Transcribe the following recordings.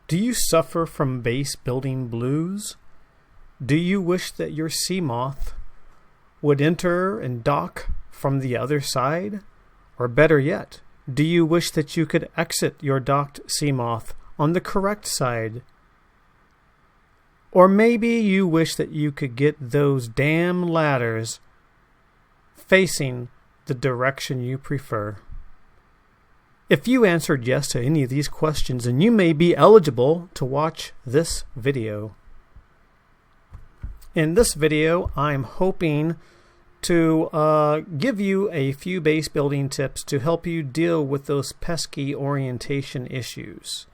Do you suffer from base building blues? Do you wish that your Seamoth would enter and dock from the other side? Or better yet, do you wish that you could exit your docked Seamoth on the correct side? Or maybe you wish that you could get those damn ladders facing the direction you prefer. If you answered yes to any of these questions, then you may be eligible to watch this video. In this video, I'm hoping to give you a few base building tips to help you deal with those pesky orientation issues.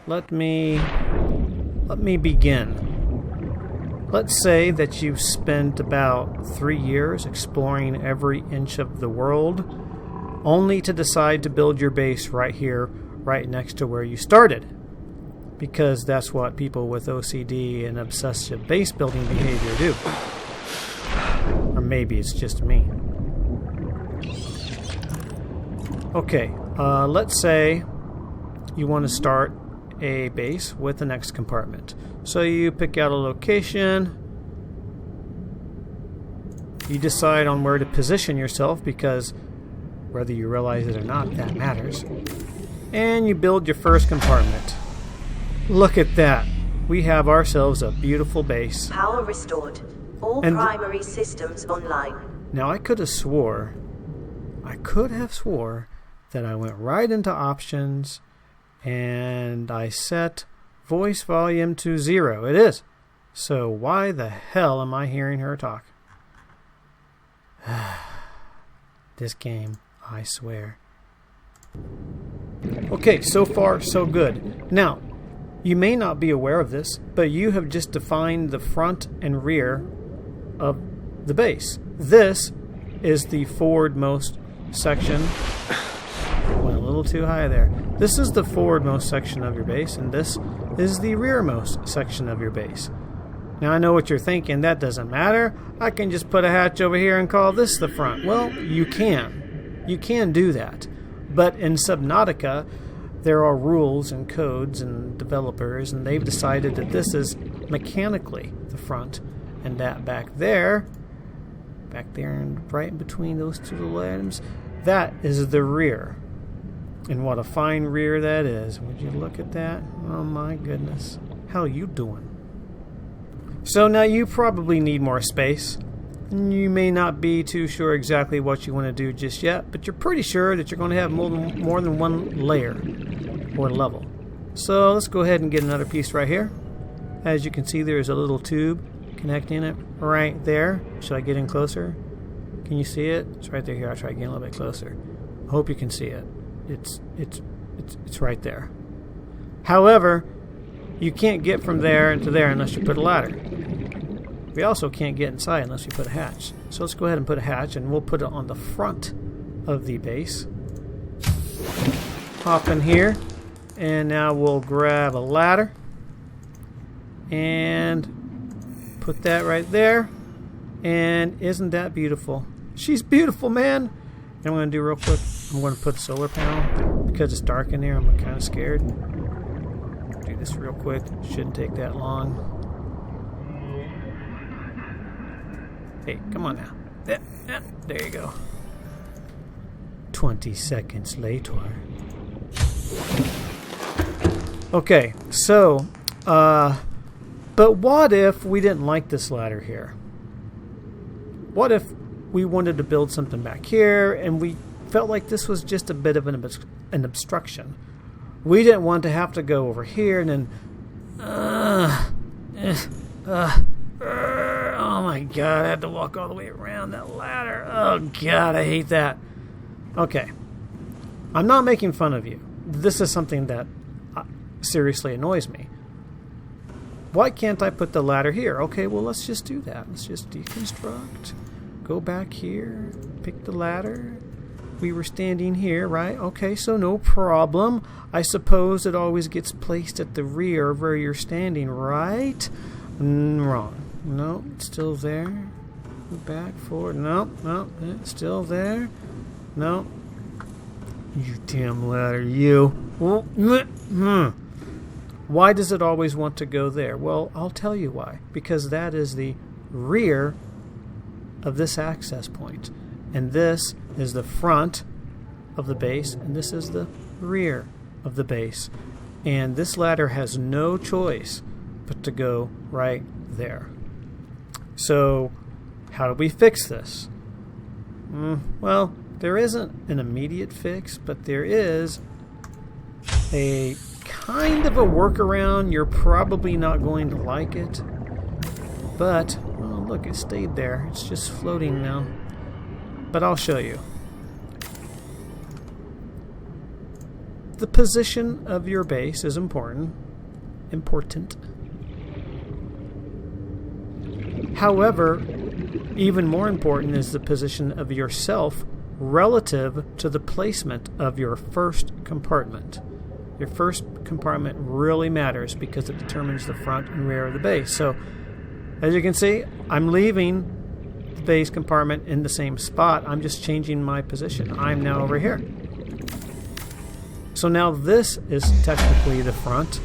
Let me begin. Let's say that you've spent about 3 years exploring every inch of the world, only to decide to build your base right here, right next to where you started. Because that's what people with OCD and obsessive base building behavior do. Or maybe it's just me. Okay, let's say you want to start a base with the next compartment. So you pick out a location. You decide on where to position yourself, because whether you realize it or not, that matters. And you build your first compartment. Look at that. We have ourselves a beautiful base. Power restored. All primary systems online. Now I could have swore that I went right into options and I set voice volume to 0. It is. So why the hell am I hearing her talk? This game, I swear. Okay, so far so good. Now, you may not be aware of this, but you have just defined the front and rear of the base. This is the forwardmost section. Went a little too high there. This is the forwardmost section of your base, and this is the rearmost section of your base. Now I know what you're thinking, that doesn't matter. I can just put a hatch over here and call this the front. Well, you can. You can do that. But in Subnautica, there are rules and codes and developers, and they've decided that this is mechanically the front, and that back there and right in between those two little items, that is the rear. And what a fine rear that is. Would you look at that? Oh my goodness. How you doing? So now you probably need more space. You may not be too sure exactly what you want to do just yet, but you're pretty sure that you're going to have more than one layer or level. So let's go ahead and get another piece right here. As you can see, there's a little tube connecting it right there. Should I get in closer? Can you see it? It's right there. Here, I'll try getting a little bit closer. I hope you can see it. It's right there. However, you can't get from there to there unless you put a ladder. We also can't get inside unless you put a hatch. So let's go ahead and put a hatch, and we'll put it on the front of the base. Hop in here, and now we'll grab a ladder and put that right there. And isn't that beautiful? She's beautiful, man. And I'm going to do real quick, I'm going to put a solar panel because it's dark in there. I'm kind of scared. Do this real quick. Shouldn't take that long. Hey, come on now. There you go. 20 seconds later. Okay, so, but what if we didn't like this ladder here? What if we wanted to build something back here and we felt like this was just a bit of an obstruction? We didn't want to have to go over here and then, oh my god, I had to walk all the way around that ladder. Oh god, I hate that. Okay. I'm not making fun of you. This is something that seriously annoys me. Why can't I put the ladder here? Okay, well, let's just do that. Let's just deconstruct. Go back here. Pick the ladder. We were standing here, right? Okay, so no problem. I suppose it always gets placed at the rear of where you're standing, right? Wrong. No, it's still there. Go back, forward. No, it's still there. No. You damn ladder, you. Why does it always want to go there? Well, I'll tell you why. Because that is the rear of this access point. And this is the front of the base, and this is the rear of the base. And this ladder has no choice but to go right there. So, how do we fix this? Well, there isn't an immediate fix, but there is a kind of a workaround. You're probably not going to like it. But, oh, look, it stayed there. It's just floating now. But I'll show you. The position of your base is important. However, even more important is the position of yourself relative to the placement of your first compartment. Your first compartment really matters because it determines the front and rear of the base. So, as you can see, I'm leaving the base compartment in the same spot. I'm just changing my position. I'm now over here. So now this is technically the front,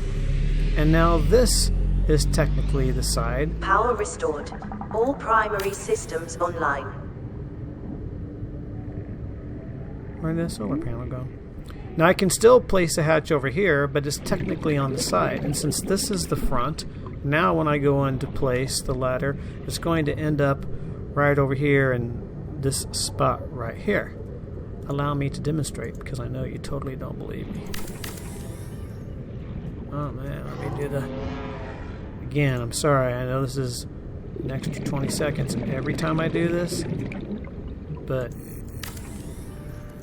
and now this is technically the side. Power restored. All primary systems online. Where did the solar panel go? Now I can still place a hatch over here, but it's technically on the side. And since this is the front, now when I go into place the ladder, it's going to end up right over here in this spot right here. Allow me to demonstrate, because I know you totally don't believe me. Oh man, let me do the... Again, I'm sorry, I know this is an extra 20 seconds every time I do this, but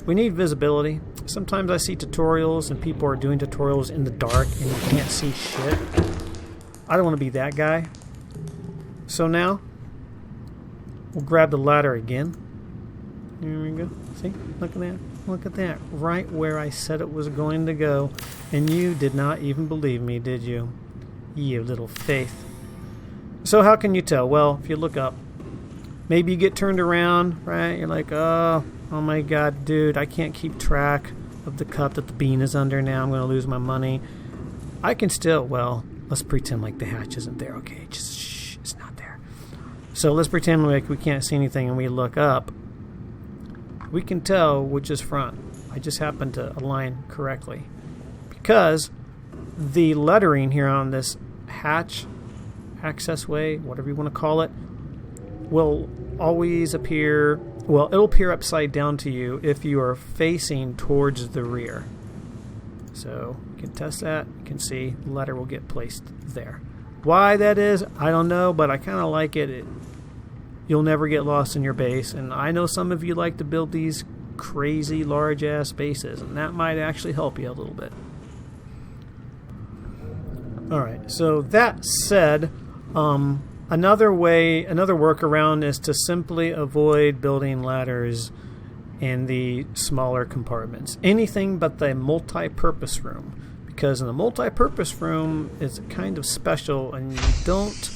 we need visibility. Sometimes I see tutorials and people are doing tutorials in the dark and you can't see shit. I don't want to be that guy. So now, we'll grab the ladder again. Here we go. See? Look at that. Look at that. Right where I said it was going to go. And you did not even believe me, did you? You little faith. So how can you tell? Well, if you look up, maybe you get turned around, right? You're like, oh my god, dude, I can't keep track of the cup that the bean is under now. I'm going to lose my money. I can still, well, let's pretend like the hatch isn't there. Okay, just shh, it's not there. So let's pretend like we can't see anything and we look up. We can tell which is front. I just happened to align correctly. Because the lettering here on this hatch, access way, whatever you want to call it, will always appear, well, it'll appear upside down to you if you are facing towards the rear. So you can test that. You can see the letter will get placed there. Why that is, I don't know, but I kind of like it. You'll never get lost in your base, and I know some of you like to build these crazy large-ass bases, and that might actually help you a little bit. Alright, so that said, another workaround is to simply avoid building ladders in the smaller compartments. Anything but the multi-purpose room. Because in the multi-purpose room, it's kind of special, and you don't...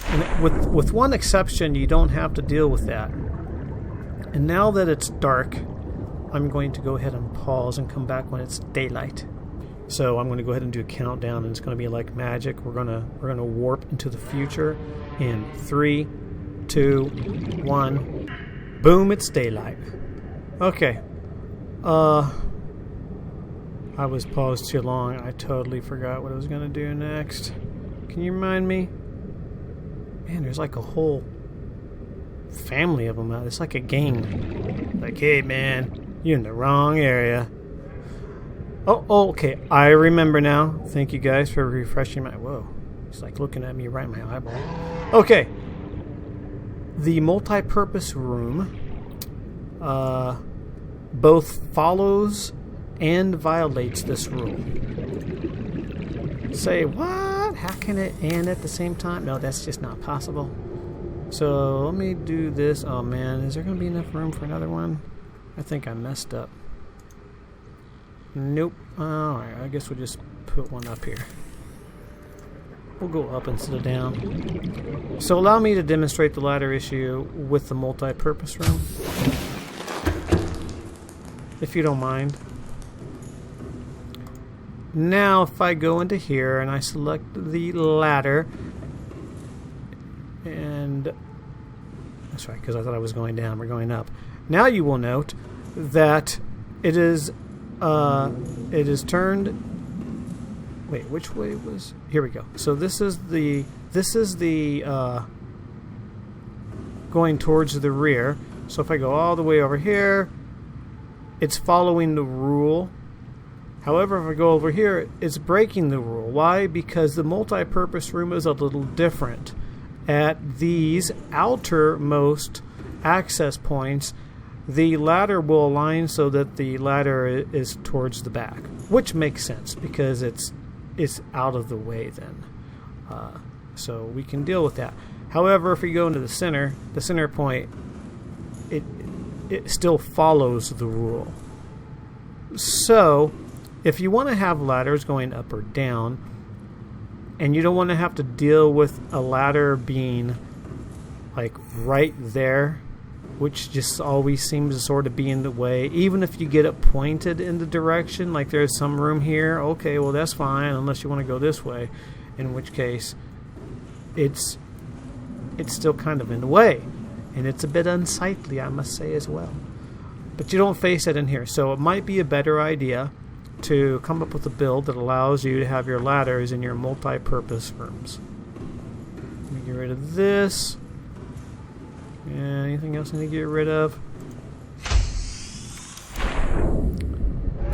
And with one exception, you don't have to deal with that. And now that it's dark, I'm going to go ahead and pause and come back when it's daylight. So I'm going to go ahead and do a countdown, and it's going to be like magic. We're gonna warp into the future in 3, 2, 1. Boom! It's daylight. Okay. I was paused too long. I totally forgot what I was going to do next. Can you remind me? Man, there's like a whole family of them out. It's like a gang. Like, hey man, you're in the wrong area. Oh, okay. I remember now. Thank you guys for refreshing my... Whoa. It's like looking at me right in my eyeball. Okay. The multi-purpose room both follows and violates this rule. Say, what? How can it and at the same time? No, that's just not possible. So let me do this. Oh man, is there going to be enough room for another one? I think I messed up. Nope. Alright, I guess we'll just put one up here. We'll go up instead of down. So allow me to demonstrate the ladder issue with the multi-purpose room. If you don't mind. now if I go into here and I select the ladder, and that's right, because I thought I was going down. We're going up. Now you will note that it is turned. Wait, which way was? Here we go. So this is the going towards the rear. So if I go all the way over here, it's following the rule. However, if I go over here, it's breaking the rule. Why? Because the multi-purpose room is a little different. At these outermost access points, the ladder will align so that the ladder is towards the back, which makes sense because it's out of the way then. So we can deal with that. However, if we go into the center point, it still follows the rule. So if you want to have ladders going up or down, and you don't want to have to deal with a ladder being like right there, which just always seems to sort of be in the way, even if you get it pointed in the direction, like there's some room here, okay, well that's fine, unless you want to go this way, in which case it's still kind of in the way, and it's a bit unsightly, I must say, as well. But you don't face it in here, so it might be a better idea to come up with a build that allows you to have your ladders in your multi-purpose rooms. Let me get rid of this. Yeah, anything else I need to get rid of?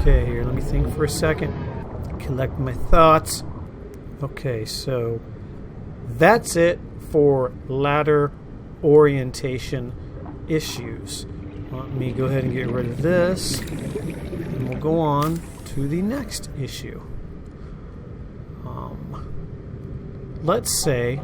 Okay, here, let me think for a second. Collect my thoughts. Okay, so that's it for ladder orientation issues. Let me go ahead and get rid of this, and we'll go on to the next issue. Let's say,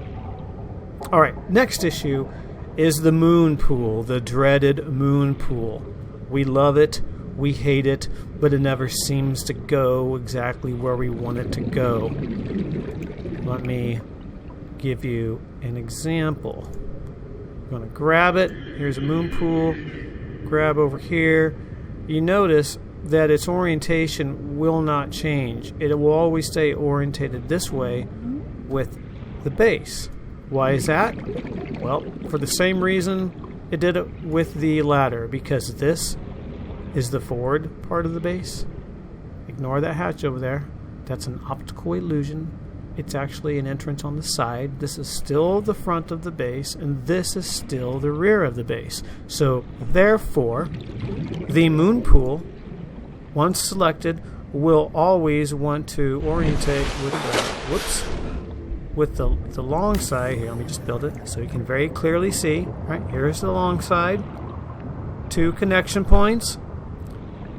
alright, next issue is the moon pool, the dreaded moon pool. We love it, we hate it, but it never seems to go exactly where we want it to go. Let me give you an example. I'm going to grab it. Here's a moon pool. Grab over here. You notice that its orientation will not change. It will always stay orientated this way with the base. Why is that? Well, for the same reason it did it with the ladder, because this is the forward part of the base. Ignore that hatch over there. That's an optical illusion. It's actually an entrance on the side. This is still the front of the base, and this is still the rear of the base. So, therefore, the moon pool, once selected, will always want to orientate with the long side. Here, let me just build it so you can very clearly see. Right, here's the long side. 2 connection points.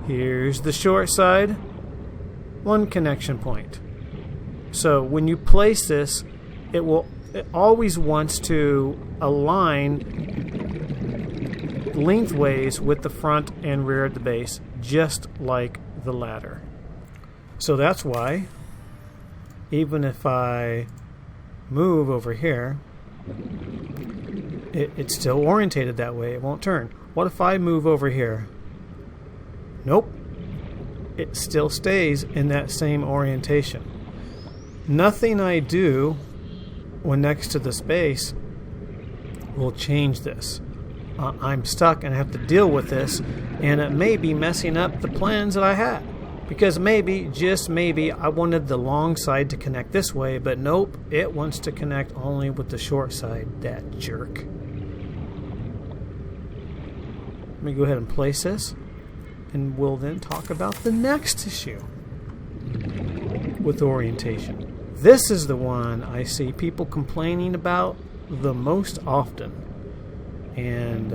Here's the short side. 1 connection point. So when you place this, it always wants to align lengthways with the front and rear of the base, just like the ladder. So that's why, even if I move over here, it's still orientated that way. It won't turn. What if I move over here? Nope. It still stays in that same orientation. Nothing I do when next to this base will change this. I'm stuck and I have to deal with this, and it may be messing up the plans that I had. Because maybe, just maybe, I wanted the long side to connect this way, but nope, it wants to connect only with the short side, that jerk. Let me go ahead and place this, and we'll then talk about the next issue with orientation. This is the one I see people complaining about the most often, and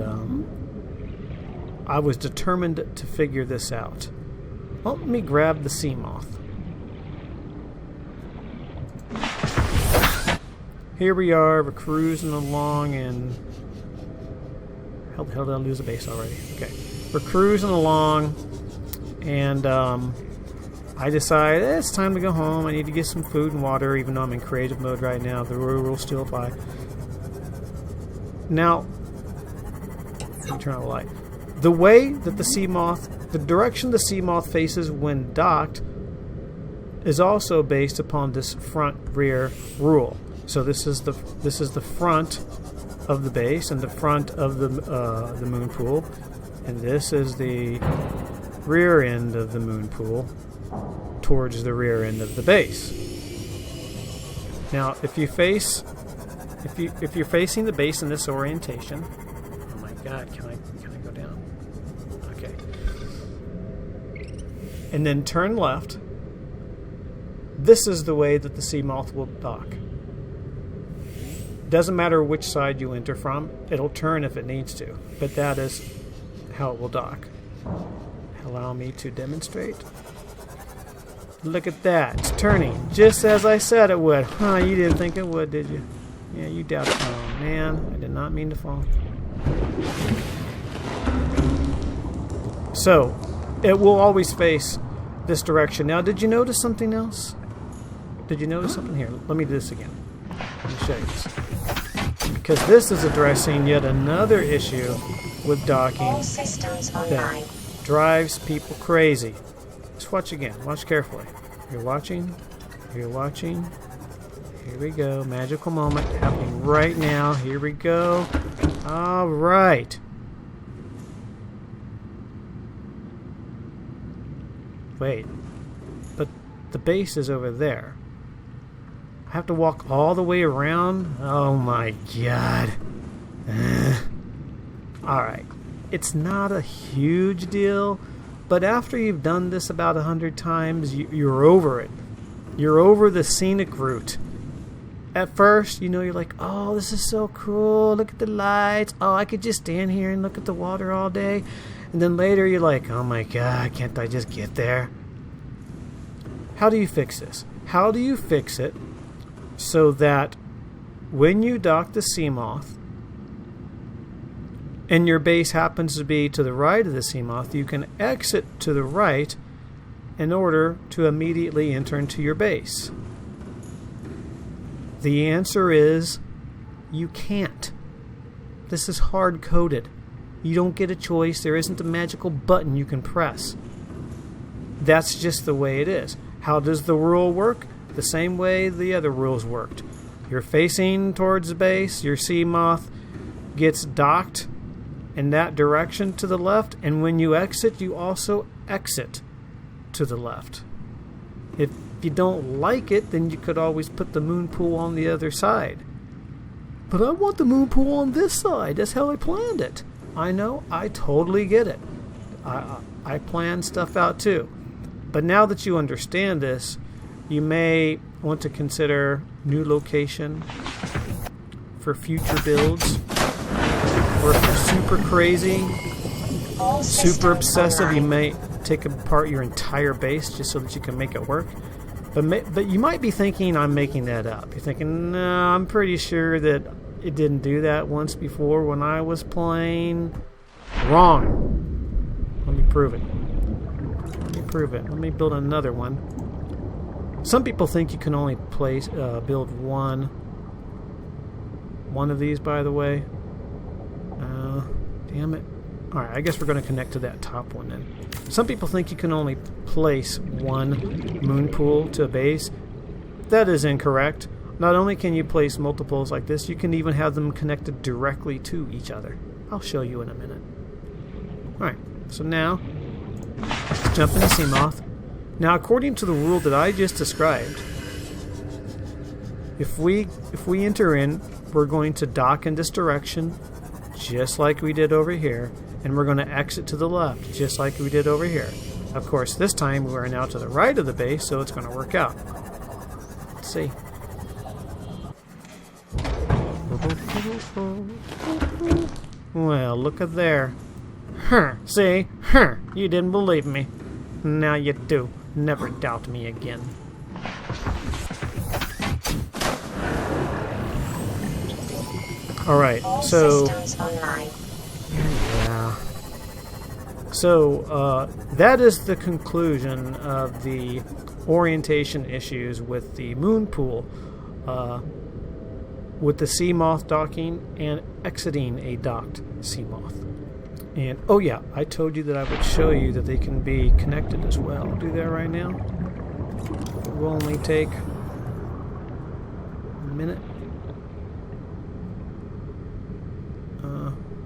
I was determined to figure this out. Well, let me grab the Seamoth. Here we are, we're cruising along, and how the hell did I lose a base already? Okay, we're cruising along, and I decide it's time to go home. I need to get some food and water, even though I'm in creative mode right now. The rules still apply. Now, let me turn on the light. The way that the Seamoth, the direction the Seamoth faces when docked, is also based upon this front-rear rule. So this is the front of the base and the front of the moon pool, and this is the rear end of the moon pool towards the rear end of the base. Now, if you're facing the base in this orientation, oh my God, can I go down? Okay. And then turn left. This is the way that the Seamoth will dock. Doesn't matter which side you enter from, it'll turn if it needs to, but that is how it will dock. Allow me to demonstrate. Look at that, it's turning just as I said it would. Huh, you didn't think it would, did you? Yeah, you doubted. Oh man, I did not mean to fall. So, it will always face this direction. Now, did you notice something else? Did you notice something here? Let me do this again. Let me show you this. Because this is addressing yet another issue with docking that drives people crazy. Just watch again. Watch carefully. You're watching. You're watching. Here we go. Magical moment happening right now. Here we go. All right. Wait. But the base is over there. I have to walk all the way around? Oh my God. Alright. It's not a huge deal, but after you've done this about 100 times, you're over it. You're over the scenic route. At first, you're like, oh, this is so cool. Look at the lights. Oh, I could just stand here and look at the water all day. And then later you're like, oh my God, can't I just get there? How do you fix this? How do you fix it so that when you dock the Seamoth and your base happens to be to the right of the Seamoth, you can exit to the right in order to immediately enter into your base? The answer is you can't. This is hard-coded. You don't get a choice. There isn't a magical button you can press. That's just the way it is. How does the rule work? The same way the other rules worked. You're facing towards the base, your Seamoth gets docked in that direction to the left, and when you exit, you also exit to the left. If you don't like it, then you could always put the moon pool on the other side. But I want the moon pool on this side. That's how I planned it. I know. I totally get it. I plan stuff out too. But now that you understand this, you may want to consider new location for future builds. Or if you're super crazy, super obsessive, you may take apart your entire base just so that you can make it work. But you might be thinking I'm making that up. You're thinking, no, I'm pretty sure that it didn't do that once before when I was playing. Wrong. Let me prove it. Let me build another one. Some people think you can only build one of these, by the way. Damn it. Alright, I guess we're going to connect to that top one then. Some people think you can only place one moon pool to a base. That is incorrect. Not only can you place multiples like this, you can even have them connected directly to each other. I'll show you in a minute. Alright, so now, let's jump into Seamoth. Now, according to the rule that I just described, if we enter in, we're going to dock in this direction, just like we did over here, and we're going to exit to the left, just like we did over here. Of course, this time we're now to the right of the base, so it's going to work out. Let's see. Well, look at there. See? You didn't believe me. Now you do. Never doubt me again. Alright, so... yeah. So, that is the conclusion of the orientation issues with the moon pool, with the Seamoth docking and exiting a docked Seamoth. And, oh yeah, I told you that I would show you that they can be connected as well. I'll do that right now. It will only take a minute.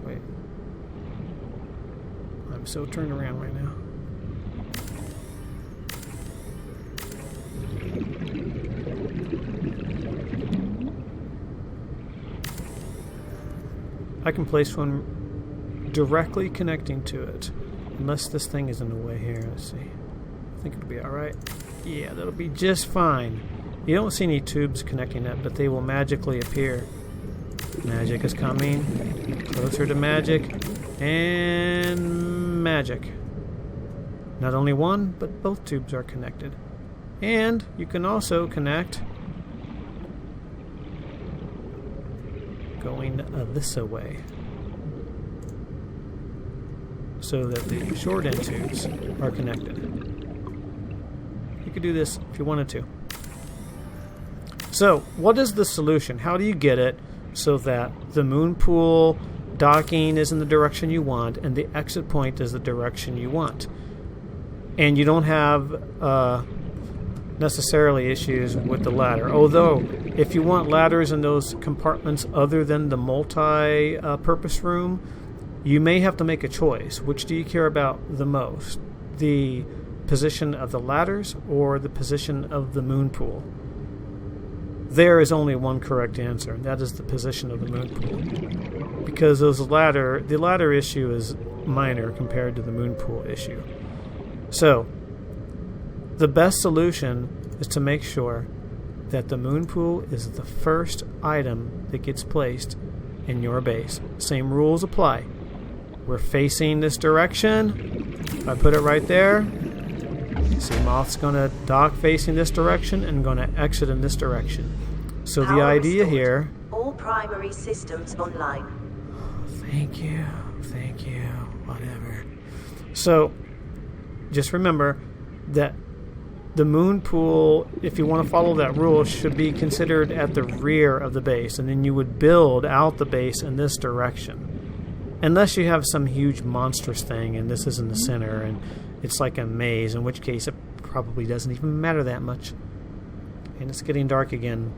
Wait. I'm so turned around right now. I can place one directly connecting to it. Unless this thing is in the way here. Let's see. I think it'll be alright. Yeah, that'll be just fine. You don't see any tubes connecting it, but they will magically appear. Magic is coming. Closer to magic. And magic. Not only one, but both tubes are connected. And you can also connect going this way, so that the short end tubes are connected. You could do this if you wanted to. So, what is the solution? How do you get it so that the moon pool docking is in the direction you want and the exit point is the direction you want? And you don't have necessarily issues with the ladder. Although, if you want ladders in those compartments other than the multi-purpose room, you may have to make a choice. Which do you care about the most? The position of the ladders or the position of the moon pool? There is only one correct answer, and that is the position of the moon pool. Because the ladder issue is minor compared to the moon pool issue. So, the best solution is to make sure that the moon pool is the first item that gets placed in your base. Same rules apply. We're facing this direction. If I put it right there, Seamoth's going to dock facing this direction and going to exit in this direction. So the idea here... All primary systems online. Thank you. Whatever. So, just remember that the moon pool, if you want to follow that rule, should be considered at the rear of the base, and then you would build out the base in this direction. Unless you have some huge monstrous thing and this is in the center and it's like a maze, in which case it probably doesn't even matter that much. And it's getting dark again.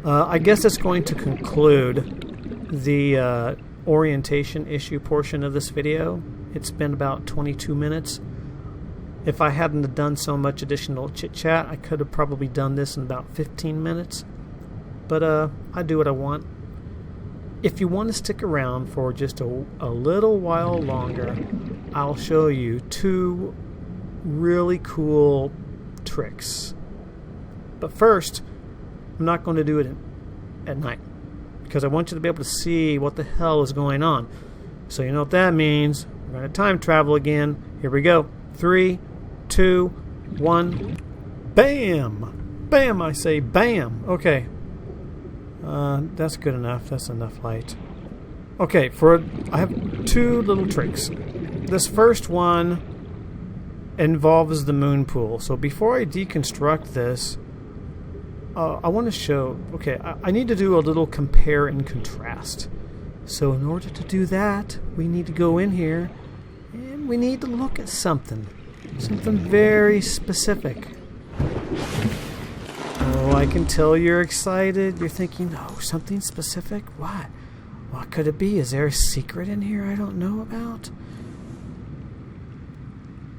I guess it's going to conclude the orientation issue portion of this video. It's been about 22 minutes. If I hadn't have done so much additional chit-chat, I could have probably done this in about 15 minutes. But I do what I want. If you want to stick around for just a little while longer, I'll show you two really cool tricks. But first, I'm not going to do it at night, because I want you to be able to see what the hell is going on. So you know what that means. We're going to time travel again. Here we go. 3, 2, 1. Bam! Bam, I say bam. Okay. That's good enough. That's enough light. Okay, I have two little tricks. This first one involves the moon pool. So before I deconstruct this, I want to show... Okay, I need to do a little compare and contrast. So in order to do that, we need to go in here and we need to look at something. Something very specific. Oh, I can tell you're excited. You're thinking, oh, something specific? What? What could it be? Is there a secret in here I don't know about?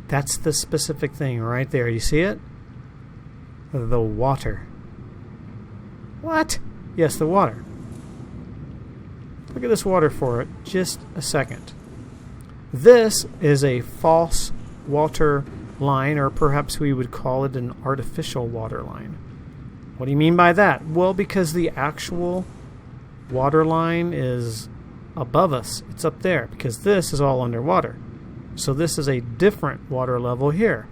That's the specific thing right there. You see it? The water. What? Yes, the water. Look at this water for just a second. This is a false water line, or perhaps we would call it an artificial water line. What do you mean by that? Well, because the actual water line is above us. It's up there, because this is all underwater. So this is a different water level here.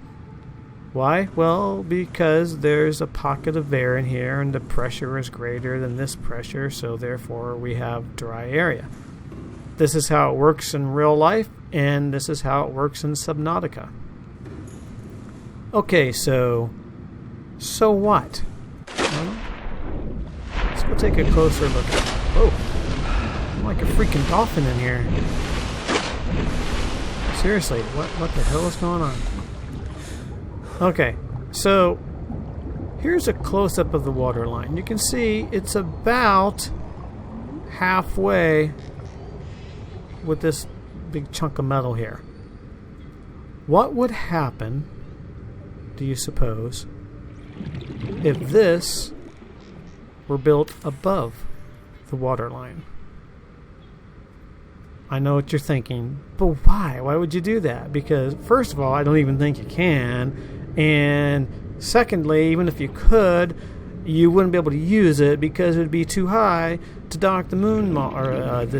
Why? Well, because there's a pocket of air in here and the pressure is greater than this pressure, so therefore we have dry area. This is how it works in real life, and this is how it works in Subnautica. Okay, so what? Well, let's go take a closer look at it. Oh, I'm like a freaking dolphin in here. Seriously, what the hell is going on? Okay, so here's a close-up of the water line. You can see it's about halfway with this big chunk of metal here. What would happen, do you suppose, if this were built above the water line? I know what you're thinking, but why? Why would you do that? Because, first of all, I don't even think you can. And secondly, even if you could, you wouldn't be able to use it because it would be too high to dock the moon God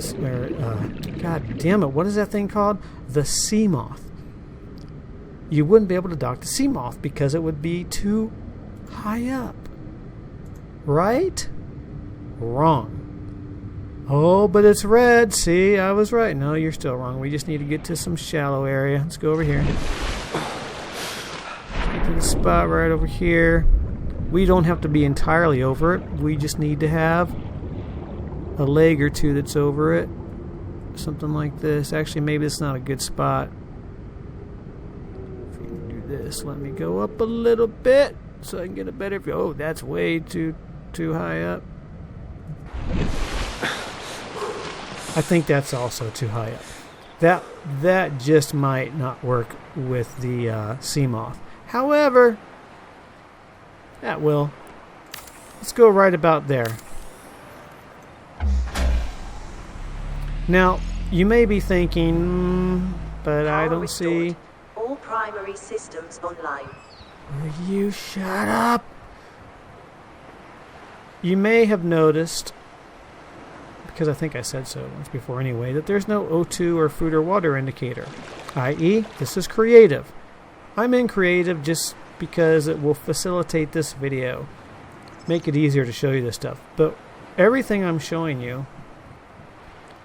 damn it, what is that thing called? The Seamoth. You wouldn't be able to dock the Seamoth because it would be too high up. Right? Wrong. Oh, but it's red. See, I was right. No, you're still wrong. We just need to get to some shallow area. Let's go over here. Get to the spot right over here. We don't have to be entirely over it. We just need to have a leg or two that's over it. Something like this. Actually, maybe it's not a good spot. If you can do this, let me go up a little bit so I can get a better view. Oh, that's way too high up. I think that's also too high up. That just might not work with the Seamoth. However, that will. Let's go right about there. Now, you may be thinking, but I don't see. All primary systems online. Will you shut up? You may have noticed, because I think I said so once before anyway, that there's no O2 or food or water indicator, i.e. this is creative. I'm in creative just because it will facilitate this video, make it easier to show you this stuff. But everything I'm showing you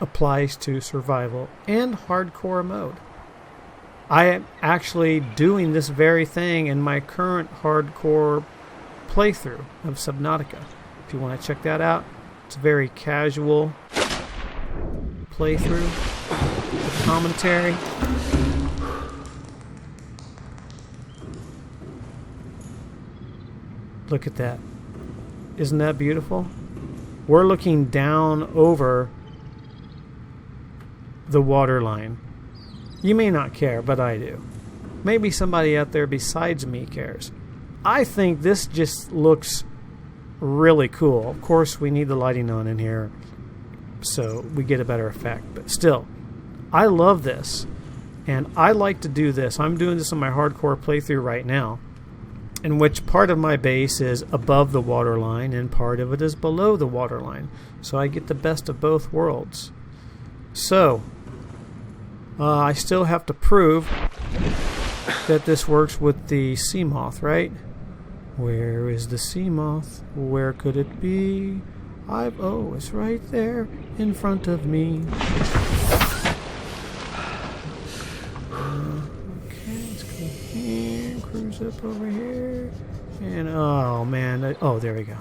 applies to survival and hardcore mode. I am actually doing this very thing in my current hardcore playthrough of Subnautica. If you want to check that out, it's a very casual playthrough with commentary. Look at that. Isn't that beautiful? We're looking down over the water line. You may not care, but I do. Maybe somebody out there besides me cares. I think this just looks really cool. Of course, we need the lighting on in here so we get a better effect. But still, I love this. And I like to do this. I'm doing this on my hardcore playthrough right now, in which part of my base is above the water line and part of it is below the water line. So I get the best of both worlds. So, I still have to prove that this works with the Seamoth, right? Where is the Seamoth? Where could it be? Oh, it's right there in front of me. Okay, let's go here, cruise up over here, and oh man, oh there we go.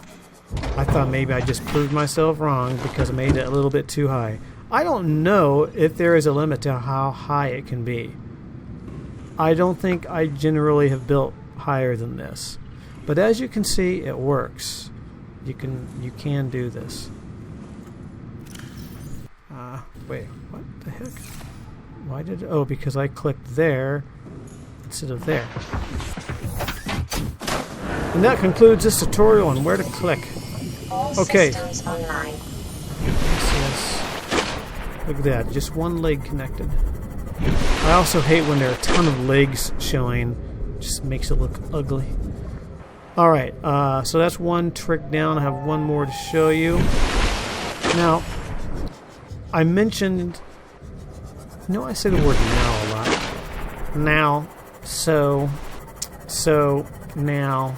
I thought maybe I just proved myself wrong because I made it a little bit too high. I don't know if there is a limit to how high it can be. I don't think I generally have built higher than this. But as you can see, it works. You can do this. Wait, what the heck? Why did it? Oh, because I clicked there instead of there. And that concludes this tutorial on where to click. Okay. Look at that, just one leg connected. I also hate when there are a ton of legs showing. Just makes it look ugly. Alright, so that's one trick down. I have one more to show you. Now, I mentioned... I say the word now a lot. Now, so now.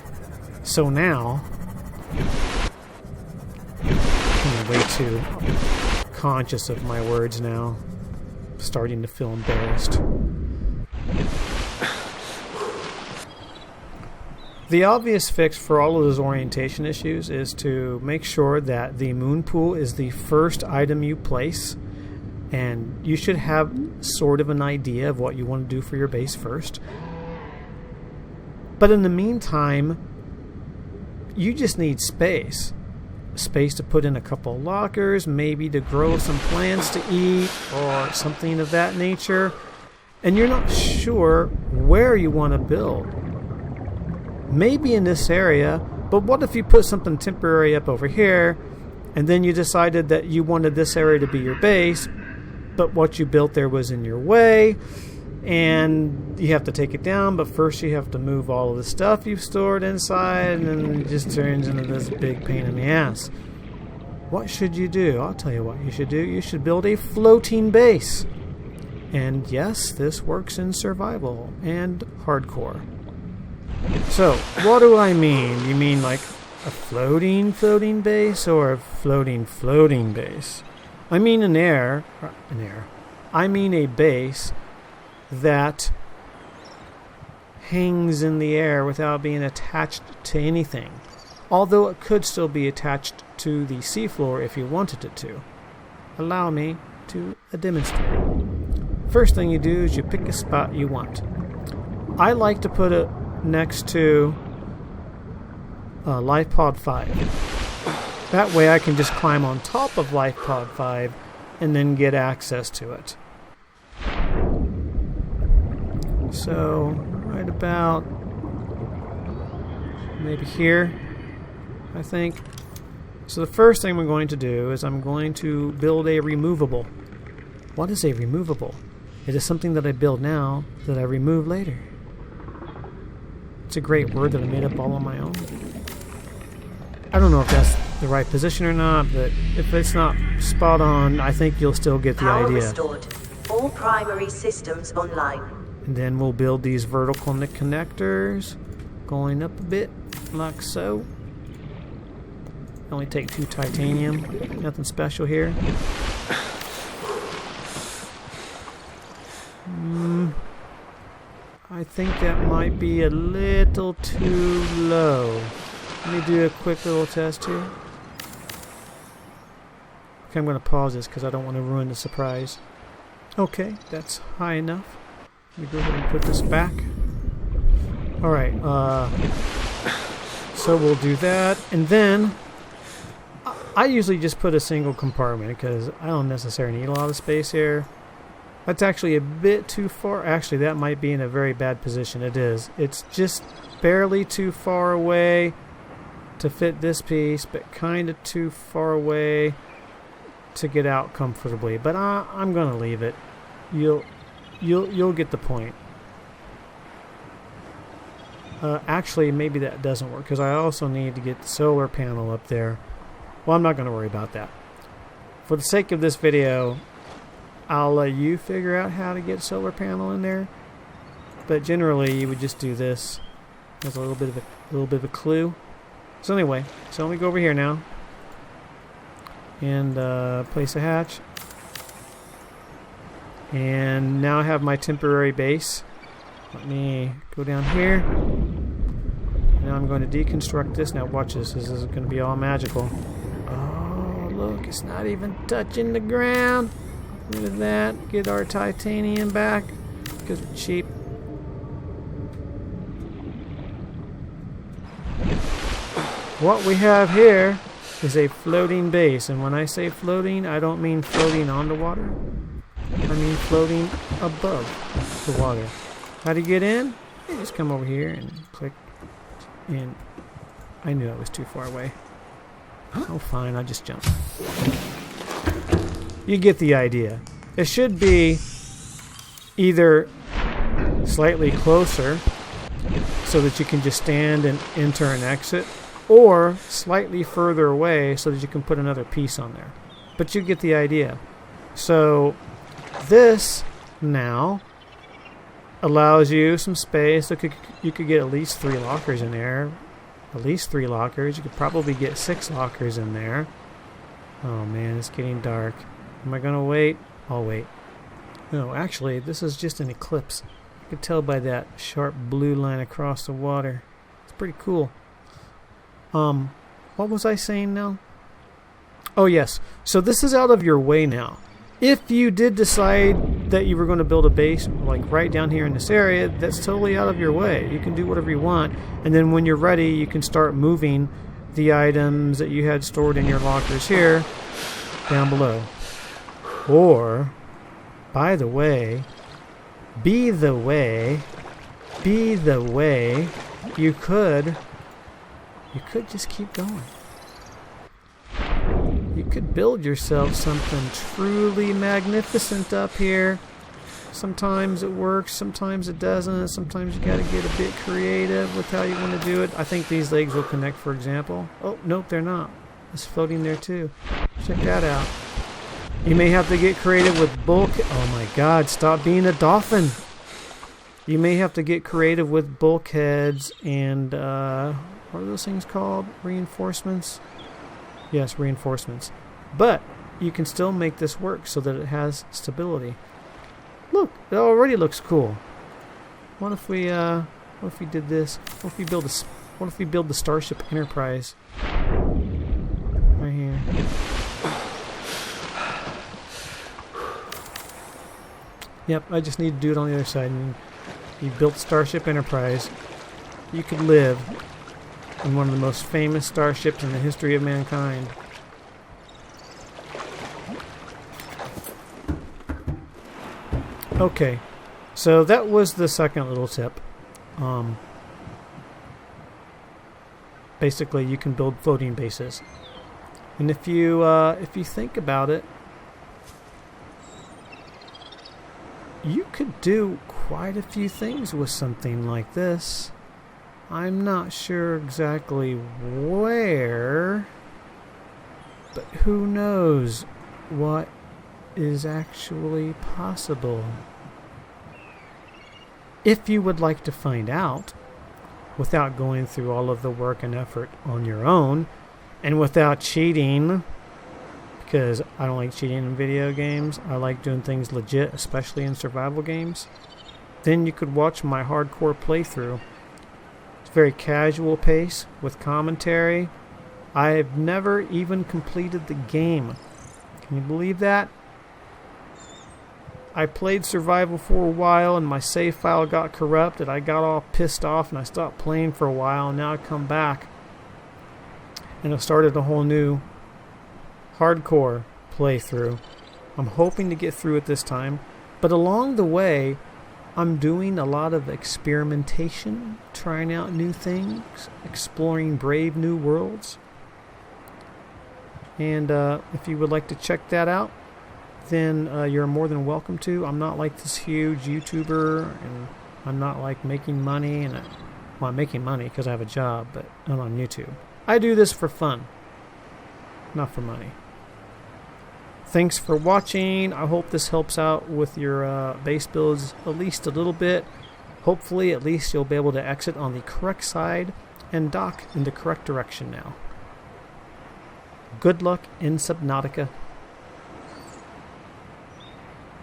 I'm way too conscious of my words now. Starting to feel embarrassed. The obvious fix for all of those orientation issues is to make sure that the moonpool is the first item you place, and you should have sort of an idea of what you want to do for your base first. But in the meantime, you just need space. Space to put in a couple of lockers, maybe to grow some plants to eat or something of that nature. And you're not sure where you want to build. Maybe in this area, but what if you put something temporary up over here, and then you decided that you wanted this area to be your base, but what you built there was in your way, and you have to take it down, but first you have to move all of the stuff you've stored inside, and then it just turns into this big pain in the ass. What should you do? I'll tell you what you should do. You should build a floating base. And yes, this works in survival and hardcore. So, what do I mean? You mean like a floating base or a floating base? I mean I mean a base that hangs in the air without being attached to anything. Although it could still be attached to the seafloor if you wanted it to. Allow me to demonstrate. First thing you do is you pick a spot you want. I like to put it next to Life Pod 5. That way I can just climb on top of Life Pod 5 and then get access to it. So, right about maybe here, I think. So the first thing we're going to do is I'm going to build a removable. What is a removable? It is something that I build now that I remove later. It's a great word that I made up all on my own. I don't know if that's the right position or not, but if it's not spot on, I think you'll still get the Power idea. restored. All primary systems online. And then we'll build these vertical connectors, going up a bit, like so. Only take 2 titanium, nothing special here. I think that might be a little too low. Let me do a quick little test here. Okay, I'm going to pause this because I don't want to ruin the surprise. Okay, that's high enough. Let me go ahead and put this back. Alright, so we'll do that. And then, I usually just put a single compartment because I don't necessarily need a lot of space here. That's actually a bit too far. Actually, that might be in a very bad position. It is. It's just barely too far away to fit this piece, but kind of too far away to get out comfortably. But I'm gonna leave it. You'll get the point. Actually, maybe that doesn't work because I also need to get the solar panel up there. Well, I'm not going to worry about that. For the sake of this video, I'll let you figure out how to get solar panel in there. But generally, you would just do this. There's a little bit of a clue. So anyway, so let me go over here now and place a hatch. And now I have my temporary base. Let me go down here. Now I'm going to deconstruct this. Now watch this. This is going to be all magical. Oh, look. It's not even touching the ground. Look at that. Get our titanium back because it's cheap. What we have here is a floating base. And when I say floating, I don't mean floating on the water. I mean floating above the water. How do you get in? You just come over here and click. And I knew I was too far away. Oh, fine. I'll just jump. You get the idea. It should be either slightly closer so that you can just stand and enter and exit, or slightly further away so that you can put another piece on there. But you get the idea. So this now allows you some space. You could get at least 3 lockers in there. At least 3 lockers. You could probably get 6 lockers in there. Oh man, it's getting dark. Am I gonna wait? I'll wait. No, actually, this is just an eclipse. You can tell by that sharp blue line across the water. It's pretty cool. What was I saying now? Oh yes. So this is out of your way now. If you did decide that you were going to build a base like right down here in this area, that's totally out of your way. You can do whatever you want, and then when you're ready, you can start moving the items that you had stored in your lockers here down below. Or, by the way, you could just keep going. You could build yourself something truly magnificent up here. Sometimes it works, sometimes it doesn't. Sometimes you gotta get a bit creative with how you want to do it. I think these legs will connect, for example. Oh, nope, they're not. It's floating there too. Check that out. You may have to get creative with bulk. Oh my god, stop being a dolphin. You may have to get creative with bulkheads and, what are those things called? Reinforcements? Yes, reinforcements. But you can still make this work so that it has stability. Look, it already looks cool. What if we did this? What if we build the Starship Enterprise? Right here. Yep, I just need to do it on the other side. And you built Starship Enterprise. You could live on one of the most famous starships in the history of mankind. Okay, so that was the second little tip. Basically, you can build floating bases, and if you think about it, you could do quite a few things with something like this. I'm not sure exactly where, but who knows what is actually possible. If you would like to find out, without going through all of the work and effort on your own, and without cheating, because I don't like cheating in video games, I like doing things legit, especially in survival games, then you could watch my hardcore playthrough. It's very casual pace with commentary. I have never even completed the game. Can you believe that? I played survival for a while and my save file got corrupted. I got all pissed off and I stopped playing for a while, and now I come back and I started a whole new hardcore playthrough. I'm hoping to get through it this time, but along the way I'm doing a lot of experimentation, trying out new things, exploring brave new worlds. And if you would like to check that out, then you're more than welcome to. I'm not like this huge YouTuber, and I'm not like making money. And I'm making money because I have a job, but not on YouTube. I do this for fun, not for money. Thanks for watching. I hope this helps out with your base builds at least a little bit. Hopefully, at least you'll be able to exit on the correct side and dock in the correct direction now. Good luck in Subnautica.